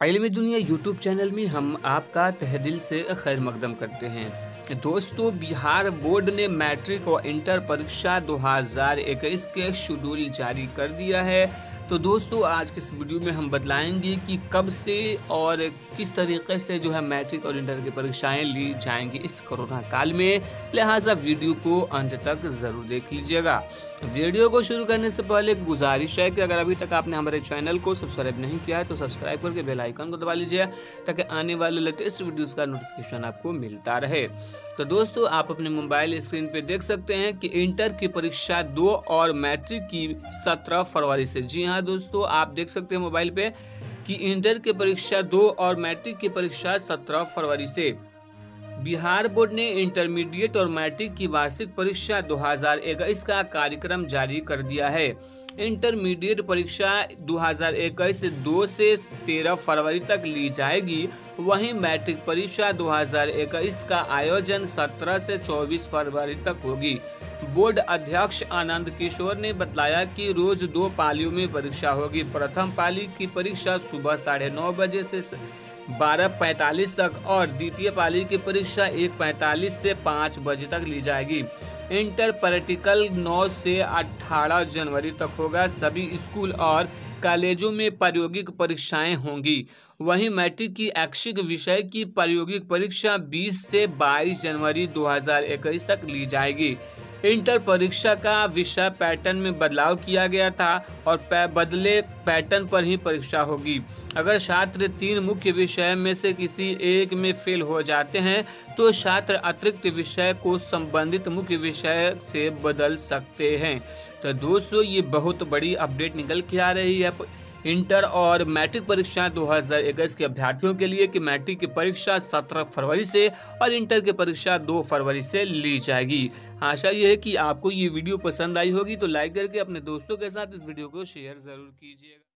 इल्मी दुनिया YouTube channel में हम आपका तहे दिल से खैर मकदम करते हैं। दोस्तों, बिहार बोर्ड ने मैट्रिक और इंटर परीक्षा 2021 के शेड्यूल जारी कर दिया है। तो दोस्तों, आज के इस वीडियो में हम बतलाएंगे कि कब से और किस तरीके से जो है मैट्रिक और इंटर की परीक्षाएं ली जाएंगी इस कोरोना काल में। लिहाजा वीडियो को अंत तक जरूर देख लीजिएगा। वीडियो को शुरू करने से पहले एक गुजारिश है कि अगर अभी तक आपने हमारे चैनल को सब्सक्राइब नहीं किया है तो सब्सक्राइब करके बेल आइकन को दबा लीजिए ताकि आने वाले लेटेस्ट वीडियोस का नोटिफिकेशन आपको मिलता रहे। तो दोस्तों, आप अपने मोबाइल स्क्रीन पे देख सकते हैं कि इंटर की परीक्षा 2 और मैट्रिक की 17 फरवरी से। जी हाँ दोस्तों, आप देख सकते हैं मोबाइल पे कि इंटर की परीक्षा 2 और मैट्रिक की परीक्षा 17 फरवरी से। बिहार बोर्ड ने इंटरमीडिएट और मैट्रिक की वार्षिक परीक्षा 2021 का कार्यक्रम जारी कर दिया है। इंटरमीडिएट परीक्षा 2021 2 से 13 फरवरी तक ली जाएगी। वहीं मैट्रिक परीक्षा 2021 का आयोजन 17 से 24 फरवरी तक होगी। बोर्ड अध्यक्ष आनंद किशोर ने बताया कि रोज 2 पालियों में परीक्षा होगी। प्रथम पाली की परीक्षा सुबह 9:30 बजे से 12:45 तक और द्वितीय पाली की परीक्षा 1:45 से 5 बजे तक ली जाएगी। इंटर प्रैक्टिकल 9 से 18 जनवरी तक होगा। सभी स्कूल और कॉलेजों में प्रायोगिक परीक्षाएं होंगी। वहीं मैट्रिक की ऐच्छिक विषय की प्रायोगिक परीक्षा 20 से 22 जनवरी 2021 तक ली जाएगी। इंटर परीक्षा का विषय पैटर्न में बदलाव किया गया था और बदले पैटर्न पर ही परीक्षा होगी। अगर छात्र 3 मुख्य विषय में से किसी एक में फेल हो जाते हैं तो छात्र अतिरिक्त विषय को संबंधित मुख्य विषय से बदल सकते हैं। तो दोस्तों, ये बहुत बड़ी अपडेट निकल के आ रही है इंटर और मैट्रिक परीक्षा 2021 के अभ्यर्थियों के लिए कि मैट्रिक की परीक्षा 17 फरवरी से और इंटर की परीक्षा 2 फरवरी से ली जाएगी। आशा ये है कि आपको ये वीडियो पसंद आई होगी, तो लाइक करके अपने दोस्तों के साथ इस वीडियो को शेयर जरूर कीजिएगा।